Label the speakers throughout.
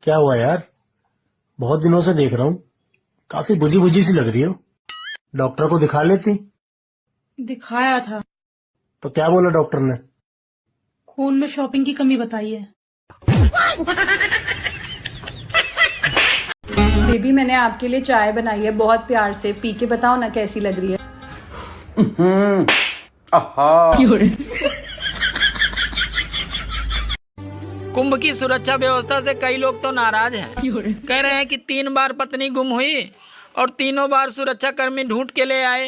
Speaker 1: क्या हुआ यार? बहुत दिनों से देख रहा हूँ, काफी बुझी बुझी सी लग रही हो। डॉक्टर को दिखा लेती।
Speaker 2: दिखाया था,
Speaker 1: तो क्या बोला डॉक्टर ने?
Speaker 2: खून में शॉपिंग की कमी बताई है।
Speaker 3: बेबी मैंने आपके लिए चाय बनाई है बहुत प्यार से, पी के बताओ ना कैसी लग रही है।
Speaker 4: कुंभ की सुरक्षा व्यवस्था से कई लोग तो नाराज हैं। कह रहे हैं कि 3 बार पत्नी गुम हुई और तीनों बार सुरक्षा कर्मी ढूंढ के ले आए।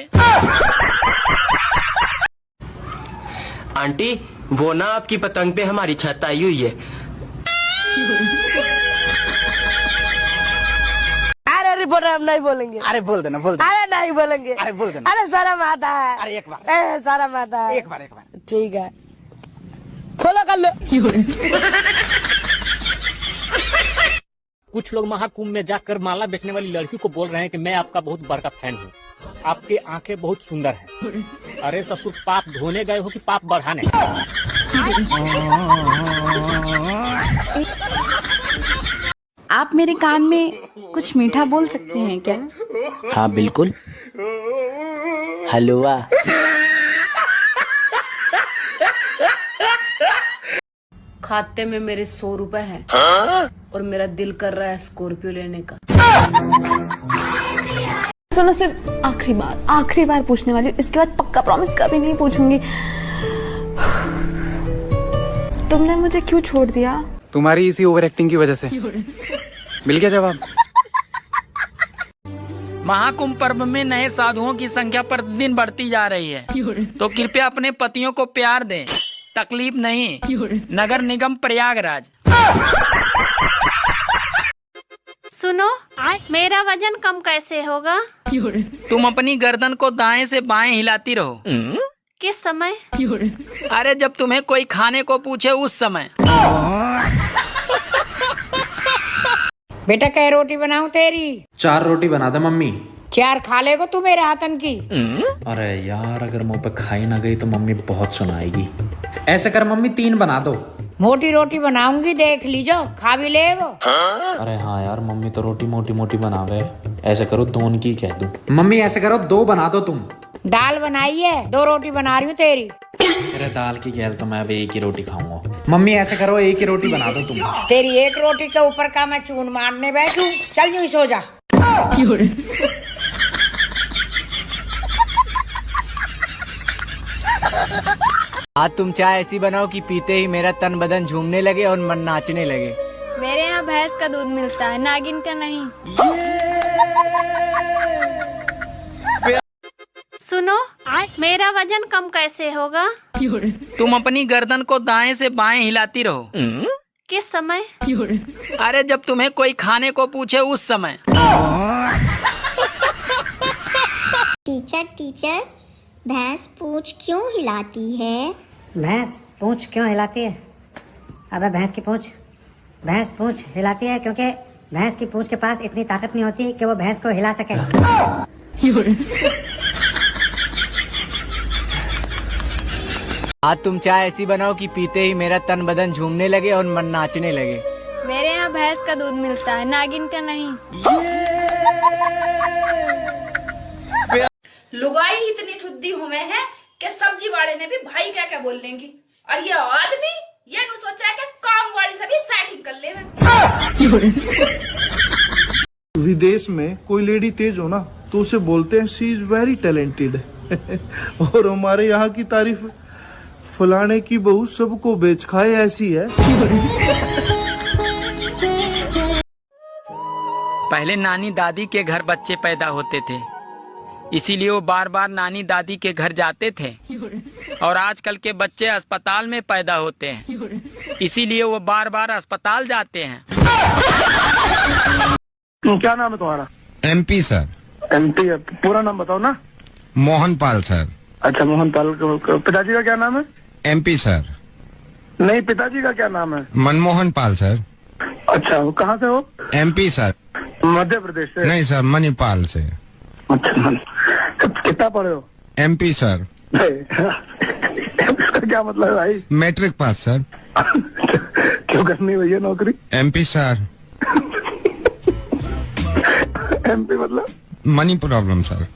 Speaker 5: आंटी वो ना आपकी पतंग पे हमारी छत आई हुई है।
Speaker 6: अरे रिपोर्टर हम नहीं बोलेंगे।
Speaker 7: अरे बोल देना बोल देना।
Speaker 6: अरे नहीं बोलेंगे।
Speaker 7: अरे बोल देना।
Speaker 6: अरे शर्म आता है।
Speaker 7: अरे एक बार
Speaker 6: शर्म आता है।
Speaker 7: एक बार
Speaker 6: ठीक है, खोलो कर लो।
Speaker 8: कुछ लोग महाकुंभ में जाकर माला बेचने वाली लड़की को बोल रहे हैं कि मैं आपका बहुत बड़ा फैन हूँ, आपकी आंखें बहुत सुंदर हैं। अरे ससुर, पाप धोने गए हो कि पाप बढ़ाने?
Speaker 9: आप मेरे कान में कुछ मीठा बोल सकते हैं क्या?
Speaker 5: हाँ बिल्कुल। हलवा।
Speaker 10: खाते में मेरे 100 रुपए हैं और मेरा दिल कर रहा है स्कॉर्पियो लेने का।
Speaker 9: सुनो, सिर्फ आखिरी बार पूछने वाली हूँ, इसके बाद पक्का प्रॉमिस कभी नहीं पूछूंगी। तुमने मुझे क्यों छोड़ दिया?
Speaker 7: तुम्हारी इसी ओवर एक्टिंग की वजह से। मिल गया जवाब।
Speaker 4: महाकुंभ पर्व में नए साधुओं की संख्या प्रतिदिन बढ़ती जा रही है, तो कृपया अपने पतियों को प्यार दें, तकलीफ नहीं। नगर निगम प्रयागराज।
Speaker 11: सुनो, मेरा वजन कम कैसे होगा?
Speaker 4: तुम अपनी गर्दन को दाएं से बाएं हिलाती रहो।
Speaker 11: किस समय?
Speaker 4: अरे जब तुम्हें कोई खाने को पूछे उस समय।
Speaker 6: बेटा क्या रोटी बनाऊं तेरी?
Speaker 7: 4 रोटी बना दे मम्मी।
Speaker 6: 4 खा लेगो तू मेरे हाथन की?
Speaker 7: अरे यार, अगर मुंह पे खाई ना गई तो मम्मी बहुत सुनाएगी। ऐसे कर मम्मी 3 बना दो।
Speaker 6: मोटी रोटी बनाऊंगी, देख लीजो, खा भी लेगो।
Speaker 7: अरे हाँ यार, मम्मी तो रोटी मोटी मोटी बनावे। ऐसे करो 2 की कह दूं। मम्मी ऐसे करो 2 बना दो तुम।
Speaker 6: दाल बनाई है, 2 रोटी बना रही हूँ तेरी।
Speaker 7: अरे दाल की गैल तो मैं अब 1 ही रोटी खाऊंगा। मम्मी ऐसे करो 1 ही रोटी बना दो तुम।
Speaker 6: तेरी 1 रोटी के ऊपर का मैं चून मारने बैठूं? चल यूं सो जा।
Speaker 4: आज तुम चाय ऐसी बनाओ कि पीते ही मेरा तन बदन झूमने लगे और मन नाचने लगे।
Speaker 11: मेरे यहाँ भैंस का दूध मिलता है, नागिन का नहीं। सुनो, मेरा वजन कम कैसे होगा?
Speaker 4: तुम अपनी गर्दन को दाएं से बाएं हिलाती रहो।
Speaker 11: किस समय?
Speaker 4: अरे जब तुम्हें कोई खाने को पूछे उस समय।
Speaker 12: टीचर, भैंस पूंछ क्यों हिलाती है?
Speaker 13: भैंस पूंछ क्यों हिलाती है? अबे भैंस पूंछ हिलाती है क्योंकि भैंस की पूंछ के पास इतनी ताकत नहीं होती कि वो भैंस को हिला सके।
Speaker 4: आज तुम चाय ऐसी बनाओ कि पीते ही मेरा तन बदन झूमने लगे और मन नाचने लगे।
Speaker 11: मेरे यहाँ भैंस का दूध मिलता है, नागिन का नहीं।
Speaker 2: लुगाई इतनी शुद्धि हुए हैं कि सब्जी वाले ने भी भाई क्या क्या बोल लेंगी, और ये आदमी ये नहीं सोचा कि काम वाली से भी सेटिंग कर ले।
Speaker 14: विदेश में कोई लेडी तेज हो ना तो उसे बोलते हैं शी इज वेरी टैलेंटेड। और हमारे यहाँ की तारीफ फलाने की बहू सबको बेच खाए ऐसी है।
Speaker 4: पहले नानी दादी के घर बच्चे पैदा होते थे, इसीलिए वो बार बार नानी दादी के घर जाते थे। और आजकल के बच्चे अस्पताल में पैदा होते हैं, इसीलिए वो बार बार अस्पताल जाते हैं।
Speaker 14: क्या नाम है तुम्हारा?
Speaker 15: MP sir.
Speaker 14: MP, पूरा नाम बताओ ना।
Speaker 15: मोहन पाल सर।
Speaker 14: अच्छा मोहन पाल। पिताजी का क्या नाम है?
Speaker 15: MP sir.
Speaker 14: नहीं, पिताजी का क्या नाम है?
Speaker 15: मनमोहन पाल सर।
Speaker 14: अच्छा, वो कहाँ से हो?
Speaker 15: MP sir.
Speaker 14: मध्य प्रदेश से?
Speaker 15: नहीं सर, मणिपाल से।
Speaker 14: अच्छा, कितना पढ़े हो?
Speaker 15: MP sir.
Speaker 14: इसका क्या मतलब है भाई?
Speaker 15: Matric pass sir.
Speaker 14: क्यों करनी हुई है नौकरी?
Speaker 15: MP sir.
Speaker 14: एमपी मतलब?
Speaker 15: Money problem sir.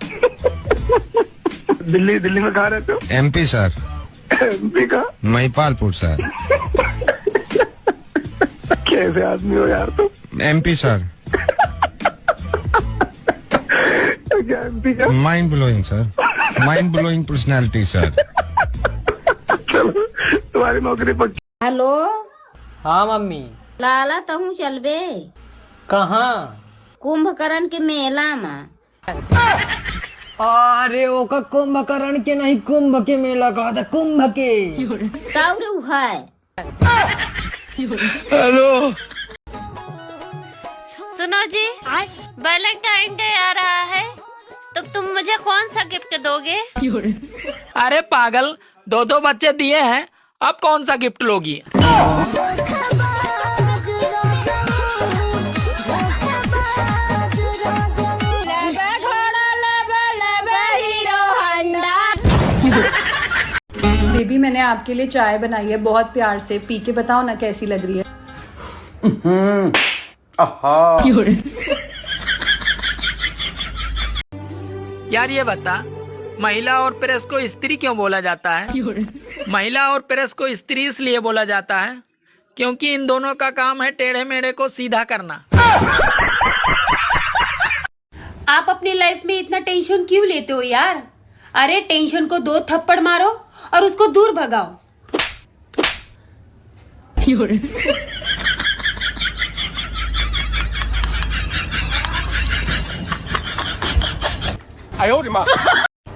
Speaker 14: दिल्ली में कहाँ रहते हो?
Speaker 15: MP sir.
Speaker 14: एमपी का?
Speaker 15: महिपालपुर सर।
Speaker 14: कैसे आदमी हो यार तुम?
Speaker 15: MP sir.
Speaker 14: क्या एमपी का?
Speaker 15: Mind blowing sir, mind blowing personality sir.
Speaker 14: चलो तुम्हारी नौकरी पक्की।
Speaker 6: हेलो।
Speaker 8: हाँ मम्मी।
Speaker 6: लाला तहू चलबे?
Speaker 8: कहाँ?
Speaker 6: कुंभकर्ण के मेला में।
Speaker 16: अरे ओ का कुंभकर्ण के नहीं, कुंभ के मेला कहा था, कुंभ के।
Speaker 6: काऊ है।
Speaker 11: हेलो सुनो जी, वैलेंटाइन डे आ रहा है तो तुम मुझे कौन सा गिफ्ट दोगे?
Speaker 4: अरे पागल, 2 बच्चे दिए हैं, अब कौन सा गिफ्ट लोगी?
Speaker 3: बेबी मैंने आपके लिए चाय बनाई है बहुत प्यार से, पी के बताओ ना कैसी लग रही है।
Speaker 4: यार ये बता, महिला और प्रेस को स्त्री क्यों बोला जाता है? महिला और प्रेस को स्त्री इसलिए बोला जाता है क्योंकि इन दोनों का काम है टेढ़े मेढ़े को सीधा करना।
Speaker 11: आप अपनी लाइफ में इतना टेंशन क्यों लेते हो यार? अरे टेंशन को 2 थप्पड़ मारो और उसको दूर भगाओ।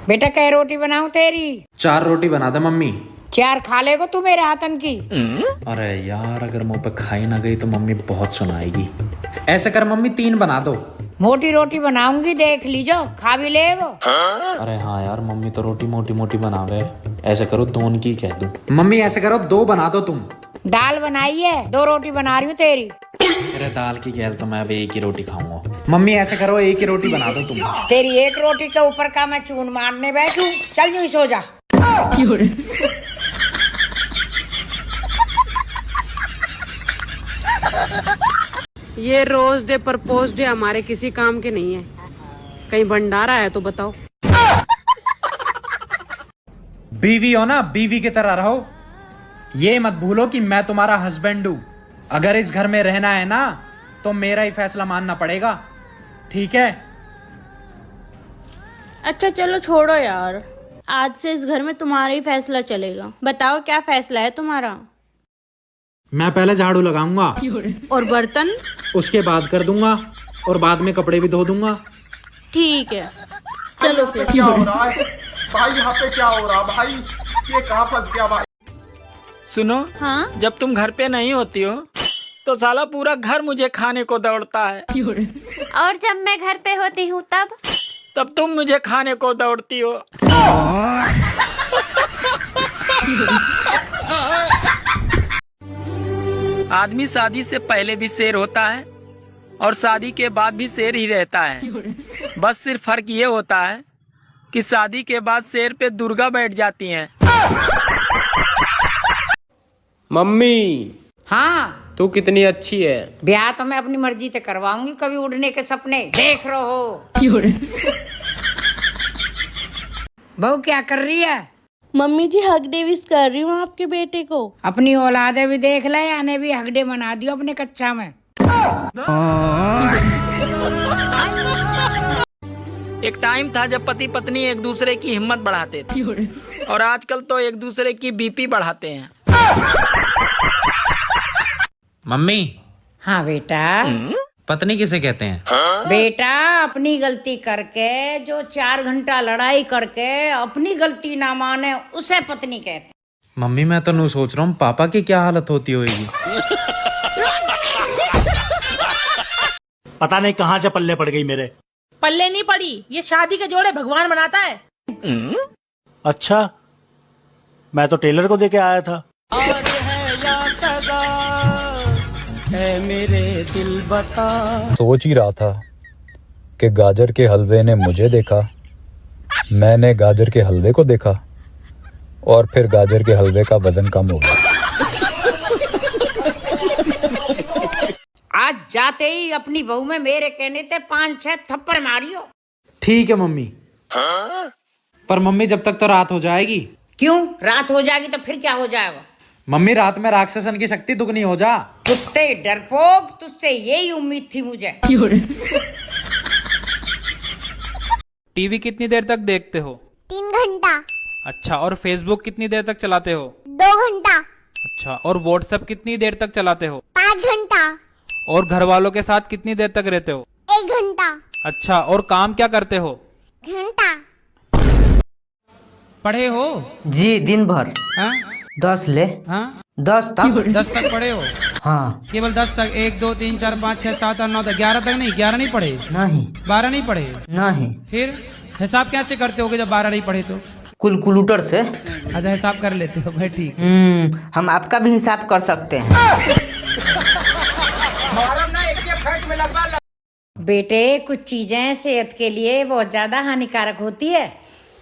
Speaker 6: बेटा क्या रोटी बनाऊं तेरी?
Speaker 7: 4 रोटी बना दे मम्मी।
Speaker 6: 4 खा लेगो तू मेरे हाथन की?
Speaker 7: अरे यार अगर मुंह पे खाई ना गई तो मम्मी बहुत सुनाएगी। ऐसे कर मम्मी 3 बना दो।
Speaker 6: मोटी रोटी बनाऊंगी, देख लीजो, खा भी लेगो।
Speaker 7: अरे हाँ यार मम्मी तो रोटी मोटी मोटी बनावे, ऐसे करो 2 की कह दूं। मम्मी ऐसे करो 2 बना दो तुम।
Speaker 6: दाल बनाई है, 2 रोटी बना रही हूँ तेरी।
Speaker 7: अरे दाल की गैल तो मैं अब 1 ही रोटी खाऊंगा। मम्मी ऐसे करो 1 ही रोटी बना दो तुम।
Speaker 6: तेरी 1 रोटी के ऊपर का मैं चून मारने बैठू? चल यूं सो जा।
Speaker 10: ये रोज डे प्रपोज डे हमारे किसी काम के नहीं है। कहीं भंडारा है तो बताओ।
Speaker 7: बीवी हो ना, बीवी की तरह रहो। ये मत भूलो कि मैं तुम्हारा हस्बैंड हूँ। अगर इस घर में रहना है ना तो मेरा ही फैसला मानना पड़ेगा, ठीक है?
Speaker 17: अच्छा चलो छोड़ो यार, आज से इस घर में तुम्हारा ही फैसला चलेगा। बताओ क्या फैसला है तुम्हारा?
Speaker 7: मैं पहले झाड़ू लगाऊंगा
Speaker 17: और बर्तन
Speaker 7: उसके बाद कर दूंगा, और बाद में कपड़े भी धो दूंगा।
Speaker 17: ठीक है चलो फिर।
Speaker 14: क्या हो रहा है भाई? यहाँ पे क्या हो रहा भाई? ये कहाँ फंस गया भाई?
Speaker 4: सुनो,
Speaker 17: हाँ?
Speaker 4: जब तुम घर पे नहीं होती हो तो साला पूरा घर मुझे खाने को दौड़ता है,
Speaker 11: और जब मैं घर पे होती हूँ तब
Speaker 4: तुम मुझे खाने को दौड़ती हो। आदमी शादी से पहले भी शेर होता है और शादी के बाद भी शेर ही रहता है। बस सिर्फ फर्क ये होता है कि शादी के बाद शेर पे दुर्गा बैठ जाती हैं।
Speaker 8: मम्मी।
Speaker 6: हाँ
Speaker 8: तू कितनी अच्छी है।
Speaker 6: ब्याह तो मैं अपनी मर्जी से करवाऊंगी, कभी उड़ने के सपने देख रहो। बहू क्या कर रही है?
Speaker 17: मम्मी जी हगडे विश कर रही हूँ आपके बेटे को।
Speaker 6: अपनी औलादे भी देख ले, आने भी हगडे बना दियो अपने कच्चा में।
Speaker 4: एक टाइम था जब पति पत्नी एक दूसरे की हिम्मत बढ़ाते थे, और आजकल तो एक दूसरे की बीपी बढ़ाते हैं।
Speaker 7: मम्मी।
Speaker 6: हाँ बेटा।
Speaker 7: पत्नी किसे कहते हैं?
Speaker 6: बेटा अपनी गलती करके जो 4 घंटा लड़ाई करके अपनी गलती ना माने उसे पत्नी कहते हैं।
Speaker 7: मम्मी मैं तो नहीं सोच रहा हूँ पापा की क्या हालत होती होगी।
Speaker 1: पता नहीं कहाँ से पल्ले पड़ गई मेरे।
Speaker 18: पल्ले नहीं पड़ी, ये शादी के जोड़े भगवान बनाता है।
Speaker 1: अच्छा, मैं तो टेलर को देके आया था।
Speaker 16: है मेरे दिल बता।
Speaker 19: सोच ही रहा था कि गाजर के हलवे ने मुझे देखा, मैंने गाजर के हलवे को देखा, और फिर गाजर के हलवे का वजन कम हो गया।
Speaker 6: आज जाते ही अपनी बहू में मेरे कहने थे 5-6 थप्पड़ मारियो।
Speaker 7: ठीक है मम्मी। पर मम्मी जब तक तो रात हो जाएगी।
Speaker 6: क्यों रात हो जाएगी तो फिर क्या हो जाएगा?
Speaker 7: मम्मी रात में राक्षसन की शक्ति दुगनी हो जा।
Speaker 6: कुत्ते डरपोक, तुझसे यही उम्मीद थी मुझे।
Speaker 20: टीवी कितनी देर तक देखते हो?
Speaker 12: 3 घंटा।
Speaker 20: अच्छा, और फेसबुक कितनी देर तक चलाते हो?
Speaker 12: 2 घंटा।
Speaker 20: अच्छा, और व्हाट्सएप कितनी देर तक चलाते हो?
Speaker 12: 5 घंटा।
Speaker 20: और घर वालों के साथ कितनी देर तक रहते हो?
Speaker 12: 1 घंटा।
Speaker 20: अच्छा, और काम क्या करते हो?
Speaker 12: घंटा।
Speaker 21: पढ़े हो?
Speaker 22: जी दिन भर।
Speaker 21: हाँ?
Speaker 22: 10 ले।
Speaker 21: हाँ?
Speaker 22: 10 तक।
Speaker 21: 10 तक पढ़े हो?
Speaker 22: हाँ।
Speaker 21: केवल 10 तक? 1 2 3 4 5 6 7 8 9 10 11 तक नहीं? 11 नहीं पढ़े?
Speaker 22: नहीं।
Speaker 21: 12 नहीं पढ़े?
Speaker 22: नहीं।
Speaker 21: फिर हिसाब कैसे करते होगे जब 12 नहीं पढ़े तो?
Speaker 22: कैलकुलेटर से।
Speaker 21: अच्छा, हिसाब कर लेते हो भाई, ठीक।
Speaker 22: हम आपका भी हिसाब कर सकते हैं।
Speaker 6: बेटे कुछ चीजें सेहत के लिए बहुत ज्यादा हानिकारक होती है।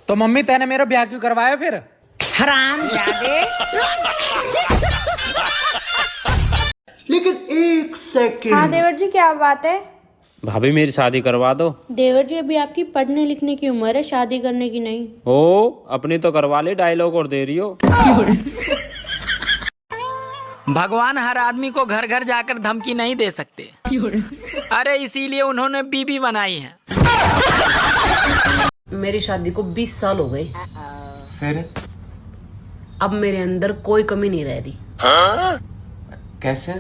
Speaker 7: तो मम्मी तेने मेरा ब्याह क्यों करवाया फिर?
Speaker 6: हराम जादे।
Speaker 14: लेकिन 1 सेकंड।
Speaker 17: हाँ देवर जी क्या बात है?
Speaker 23: भाभी मेरी शादी करवा दो।
Speaker 17: देवर जी अभी आपकी पढ़ने लिखने की उम्र है, शादी करने की नहीं।
Speaker 23: हो अपनी तो करवा ले, डायलॉग और दे रही हो।
Speaker 4: भगवान हर आदमी को घर घर जाकर धमकी नहीं दे सकते। अरे इसीलिए उन्होंने बीबी बनाई है।
Speaker 10: मेरी शादी को 20 साल हो गए।
Speaker 24: फिर
Speaker 10: अब मेरे अंदर कोई कमी नहीं रह रही।
Speaker 24: कैसे?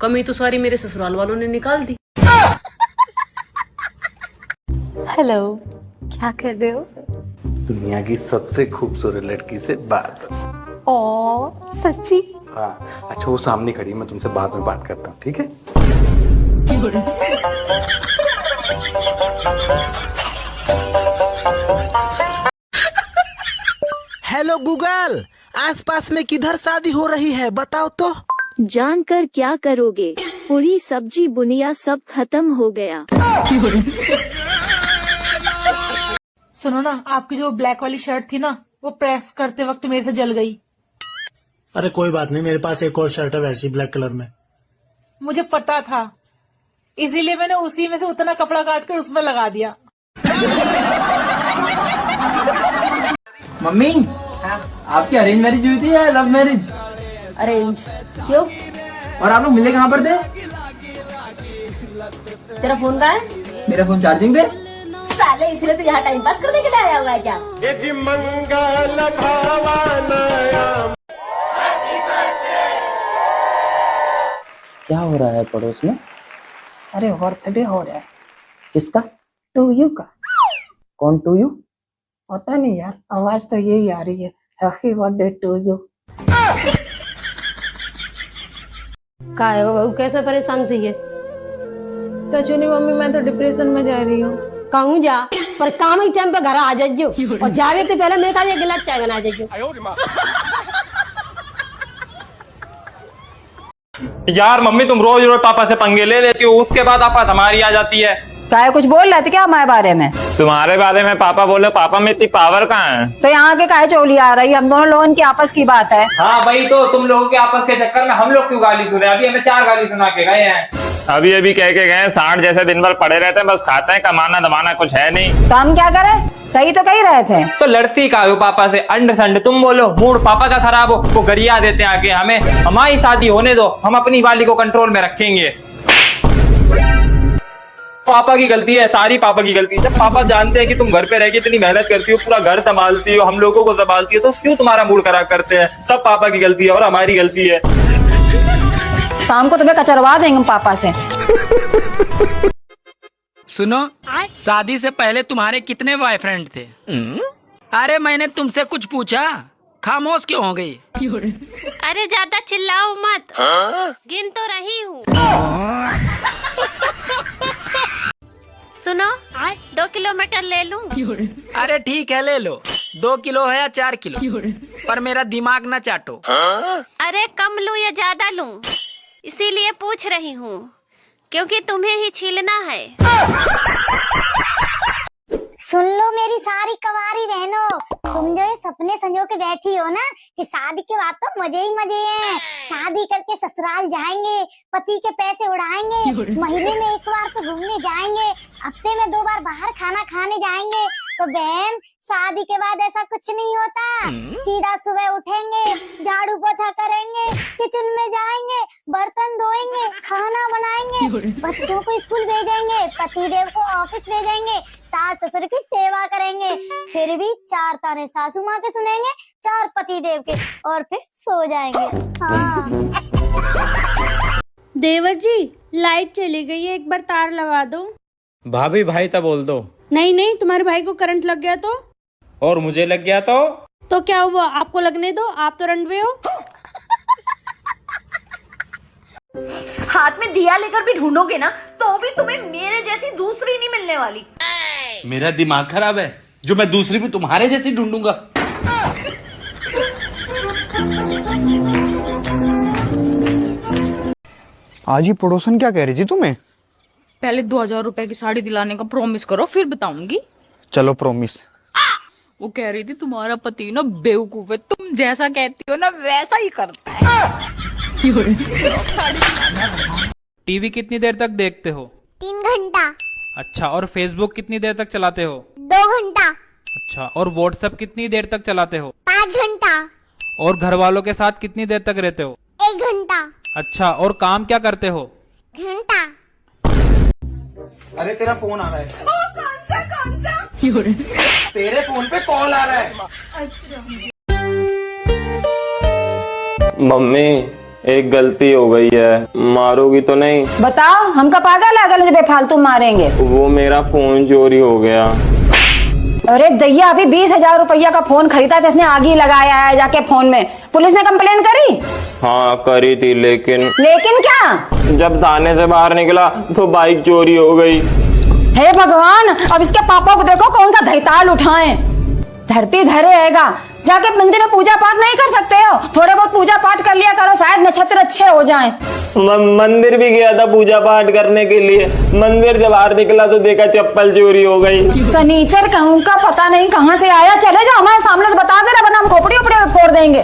Speaker 10: कमी तो सारी मेरे ससुराल वालों ने निकाल दी।
Speaker 9: हेलो, क्या कर रहे हो?
Speaker 24: दुनिया की सबसे खूबसूरत लड़की से बात।
Speaker 9: ओ सच्ची?
Speaker 24: हाँ। अच्छा वो सामने खड़ी, मैं तुमसे बाद में बात करता हूँ, ठीक है?
Speaker 16: हेलो गूगल, आसपास में किधर शादी हो रही है बताओ तो।
Speaker 25: जानकर क्या करोगे, पूरी सब्जी बुनिया सब खत्म हो गया।
Speaker 18: सुनो ना, आपकी जो ब्लैक वाली शर्ट थी ना, वो प्रेस करते वक्त मेरे से जल गई।
Speaker 1: अरे कोई बात नहीं, मेरे पास एक और शर्ट है वैसी ब्लैक कलर में।
Speaker 18: मुझे पता था, इसीलिए मैंने उसी में से उतना कपड़ा काट कर उसमें लगा दिया।
Speaker 21: मम्मी, आपकी अरेंज मैरिज हुई थी या लव मैरिज?
Speaker 18: अरेंज। क्यों?
Speaker 21: और आप लोग मिले कहाँ पर थे?
Speaker 18: तेरा फोन कहाँ है?
Speaker 21: मेरा फोन चार्जिंग पे।
Speaker 18: साले इसलिए तो यहाँ टाइम पास करने के लिए आया हुआ है क्या?
Speaker 22: क्या हो रहा है पड़ोस में?
Speaker 16: अरे बर्थडे हो रहा है।
Speaker 22: किसका?
Speaker 16: टू यू का।
Speaker 22: कौन टू यू?
Speaker 16: पता नहीं यार, आवाज तो यही आ रही है, हैप्पी बर्थडे टू यू।
Speaker 11: का है वो, कैसे परेशान थी ये?
Speaker 10: कछु नहीं मम्मी, मैं तो डिप्रेशन में जा रही हूँ।
Speaker 11: कहूँ जा, पर काम ही टाइम पे घर आ जाइयो, और जावे तो पहले मेरे का एक गिलास चाय बना जाइयो।
Speaker 23: यार मम्मी तुम रोज रोज पापा से पंगे ले लेती हो, उसके बाद आफत हमारी आ जाती है।
Speaker 10: क्या कुछ बोल रहे थे क्या हमारे बारे में?
Speaker 23: तुम्हारे बारे में पापा बोले, पापा में इतनी पावर कहाँ है?
Speaker 10: तो यहाँ के काहे चोली आ रही है? हम दोनों लोगों की आपस की बात है।
Speaker 23: हाँ भाई, तो तुम लोगों के आपस के चक्कर में हम लोग क्यों गाली सुने? अभी हमें 4 गाली सुना के गए हैं। अभी कह के गए, सांड जैसे दिन भर पड़े रहते हैं, बस खाते हैं, कमाना दमाना कुछ है नहीं।
Speaker 10: तो हम क्या करें? सही तो कही रहे थे।
Speaker 23: तो लड़ती का हो पापा से, अंड संड तुम बोलो, मूड पापा का खराब हो, वो गरिया देते आके हमें। हमारी शादी होने दो, हम अपनी वाली को कंट्रोल में रखेंगे। पापा की गलती है, सारी पापा की गलती है। जब पापा जानते हैं कि तुम घर पे रह के इतनी मेहनत करती हो, पूरा घर संभालती हो, हम लोगों को संभालती हो, तो क्यों तुम्हारा मूड खराब करते हैं? सब पापा की गलती है और हमारी गलती है।
Speaker 10: शाम को तुम्हें कचरवा देंगे पापा से।
Speaker 4: सुनो, शादी से पहले तुम्हारे कितने बॉयफ्रेंड थे? अरे मैंने तुमसे कुछ पूछा, खामोश क्यों हो गई?
Speaker 11: अरे ज्यादा चिल्लाओ मत, गिन तो रही हूँ। सुनो, 2 किलोमीटर ले लूं?
Speaker 4: अरे ठीक है ले लो, 2 किलो है या 4 किलो, पर मेरा दिमाग न चाटो।
Speaker 11: अरे कम लूं या ज्यादा लूं, इसीलिए पूछ रही हूँ, क्योंकि तुम्हें ही छीलना है।
Speaker 12: सुन लो मेरी सारी कवारी बहनों, तुम जो ये सपने संजो के बैठी हो ना कि शादी के बाद तो मजे ही मजे हैं, शादी करके ससुराल जाएंगे, पति के पैसे उड़ाएंगे, महीने में एक बार तो घूमने जाएंगे, हफ्ते में 2 बार बाहर खाना खाने जाएंगे। तो बहन शादी के बाद ऐसा कुछ नहीं होता। सीधा सुबह उठेंगे, झाड़ू पोछा करेंगे, किचन में जाएंगे, बर्तन धोएंगे, खाना बनाएंगे, बच्चों को स्कूल भेजेंगे, पतिदेव को ऑफिस भेजेंगे, सास ससुर की सेवा करेंगे, फिर भी 4 ताने सासू माँ के सुनेंगे, 4 पतिदेव के, और फिर सो जाएंगे। हाँ।
Speaker 17: देवर जी लाइट चली गई है, एक बार तार लगा दो।
Speaker 23: भाभी भाई तब बोल दो।
Speaker 17: नहीं नहीं, तुम्हारे भाई को करंट लग गया तो?
Speaker 23: और मुझे लग गया तो
Speaker 17: क्या हुआ, आपको लगने दो, आप तो रनवे हो।
Speaker 2: हाथ में दिया लेकर भी ढूंढोगे ना तो भी तुम्हें मेरे जैसी दूसरी नहीं मिलने वाली।
Speaker 23: मेरा दिमाग खराब है जो मैं दूसरी भी तुम्हारे जैसी ढूंढूंगा।
Speaker 7: आज ही पड़ोसन क्या कह रही थी तुम्हें?
Speaker 18: पहले 2000 रुपए की साड़ी दिलाने का प्रॉमिस करो, फिर बताऊंगी।
Speaker 7: चलो प्रॉमिस।
Speaker 18: वो कह रही थी तुम्हारा पति ना बेवकूफ है, तुम जैसा कहती हो ना वैसा ही करता है।
Speaker 20: टीवी कितनी देर तक देखते हो?
Speaker 12: 3 घंटा।
Speaker 20: अच्छा, और फेसबुक कितनी देर तक चलाते हो?
Speaker 12: 2 घंटा।
Speaker 20: अच्छा, और व्हाट्सएप कितनी देर तक चलाते हो?
Speaker 12: 5 घंटा।
Speaker 20: और घर वालों के साथ कितनी देर तक रहते हो?
Speaker 12: 1 घंटा।
Speaker 20: अच्छा, और काम क्या करते हो?
Speaker 12: घंटा।
Speaker 23: अरे तेरा फोन आ रहा है।
Speaker 2: कौन सा?
Speaker 23: तेरे फोन पे कॉल आ रहा है।
Speaker 2: अच्छा।
Speaker 23: मम्मी एक गलती हो गई है, मारोगी तो नहीं?
Speaker 6: बताओ, हमका पागल आगल मुझे बेफालतू मारेंगे?
Speaker 23: वो मेरा फोन चोरी हो गया।
Speaker 6: अरे दैया, अभी 20,000 रुपया का फोन खरीदा था, इसने आग ही लगाया है जाके फोन में। पुलिस ने कंप्लेन करी?
Speaker 23: हाँ करी थी, लेकिन
Speaker 6: क्या?
Speaker 23: जब थाने से बाहर निकला तो बाइक चोरी हो गई।
Speaker 6: हे भगवान, अब इसके पापा को देखो कौन सा धैताल उठाएं। धरती धरे हैगा, जाके मंदिर में पूजा पाठ नहीं कर सकते हो? थोड़े बहुत पूजा पाठ कर लिया करो, शायद नक्षत्र अच्छे हो जाएं।
Speaker 23: मंदिर भी गया था पूजा पाठ करने के लिए, मंदिर जब बाहर निकला तो देखा चप्पल चोरी हो गई।
Speaker 6: सनीचर कहूँ का पता नहीं कहाँ से आया। चले जाओ हमारे सामने तो बता दे, वरना हम खोपड़ी उपड़ी फोड़ देंगे।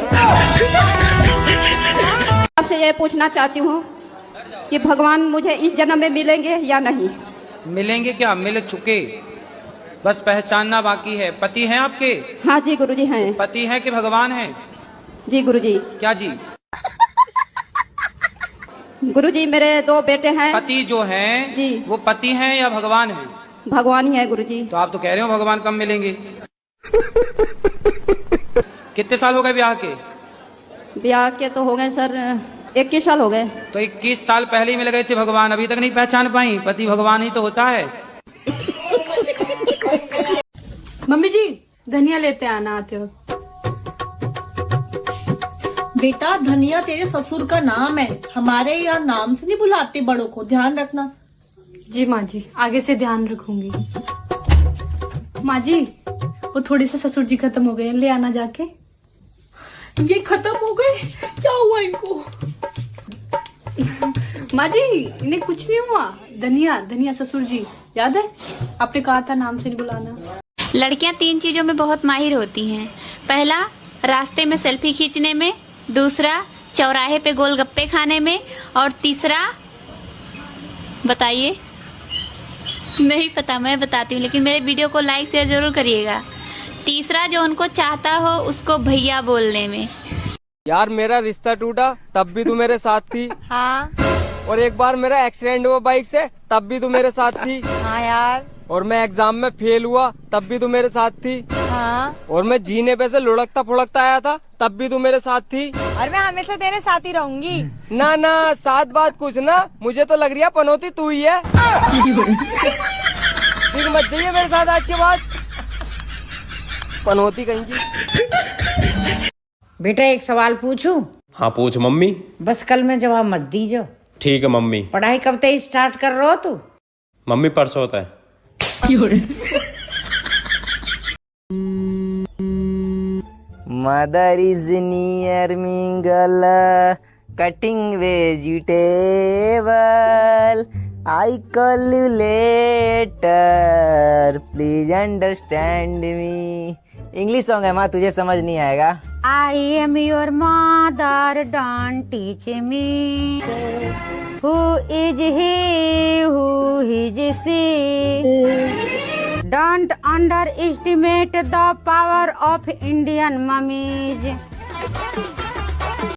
Speaker 10: आपसे ये पूछना चाहती हूँ कि भगवान मुझे इस जन्म में मिलेंगे या नहीं?
Speaker 21: मिलेंगे क्या, मिल चुके, बस पहचानना बाकी है। पति हैं आपके?
Speaker 10: हाँ जी गुरुजी हैं।
Speaker 21: पति हैं कि भगवान हैं?
Speaker 10: जी गुरुजी।
Speaker 21: क्या जी?
Speaker 10: गुरुजी मेरे 2 बेटे हैं।
Speaker 21: पति जो हैं जी, वो पति हैं या भगवान हैं?
Speaker 10: भगवान ही है गुरुजी।
Speaker 21: तो आप तो कह रहे हो भगवान कब मिलेंगे। कितने साल हो गए ब्याह के?
Speaker 10: ब्याह के तो हो गए सर 21 साल हो गए।
Speaker 21: तो 21 साल पहले ही मिल गए थे भगवान, अभी तक नहीं पहचान पाई? पति भगवान ही तो होता है।
Speaker 18: मम्मी जी धनिया लेते आना आते हो।
Speaker 17: बेटा धनिया तेरे ससुर का नाम है, हमारे यहाँ नाम से नहीं बुलाते बड़ों को, ध्यान रखना।
Speaker 18: जी माँ जी, आगे से ध्यान रखूंगी। माँ जी वो थोड़े से ससुर जी खत्म हो गए, ले आना जाके।
Speaker 17: ये खत्म हो गए? क्या हुआ इनको?
Speaker 18: माँ जी इन्हें कुछ नहीं हुआ। धनिया धनिया ससुर जी, याद है आपने कहा था नाम से नहीं बुलाना।
Speaker 11: लड़कियां 3 चीजों में बहुत माहिर होती हैं। पहला, रास्ते में सेल्फी खींचने में, दूसरा चौराहे पे गोलगप्पे खाने में, और तीसरा बताइए। नहीं पता, मैं बताती हूँ, लेकिन मेरे वीडियो को लाइक शेयर जरूर करिएगा। तीसरा, जो उनको चाहता हो उसको भैया बोलने में।
Speaker 3: यार मेरा रिश्ता टूटा तब भी तू मेरे साथ थी।
Speaker 11: हाँ।
Speaker 3: और एक बार मेरा एक्सीडेंट हुआ बाइक से तब भी तू मेरे साथ थी।
Speaker 11: हाँ यार।
Speaker 3: और मैं एग्जाम में फेल हुआ तब भी तू मेरे साथ थी।
Speaker 11: हाँ।
Speaker 3: और मैं जीने पे से लुढ़कता फुड़कता आया था तब भी तू मेरे साथ थी।
Speaker 11: और मैं हमेशा तेरे साथ ही रहूंगी।
Speaker 3: ना ना, साथ बात कुछ ना, मुझे तो लग रही है पनौती तू ही है। ठीक मत जाइए मेरे साथ आज के बाद, पनौती कहीं की।
Speaker 6: बेटा एक सवाल पूछूं?
Speaker 23: हाँ पूछ मम्मी।
Speaker 6: बस कल में जवाब मत दीजो।
Speaker 23: ठीक है मम्मी।
Speaker 6: पढ़ाई कब से स्टार्ट कर रहे हो तू?
Speaker 23: मम्मी परसों होता है।
Speaker 3: Mother is near mingle cutting vegetable
Speaker 22: I call you later, please understand me. English song है माँ, तुझे समझ नहीं आएगा।
Speaker 6: I am your mother, don't teach me. Who is he, who is she. Don't underestimate the power of Indian mummies.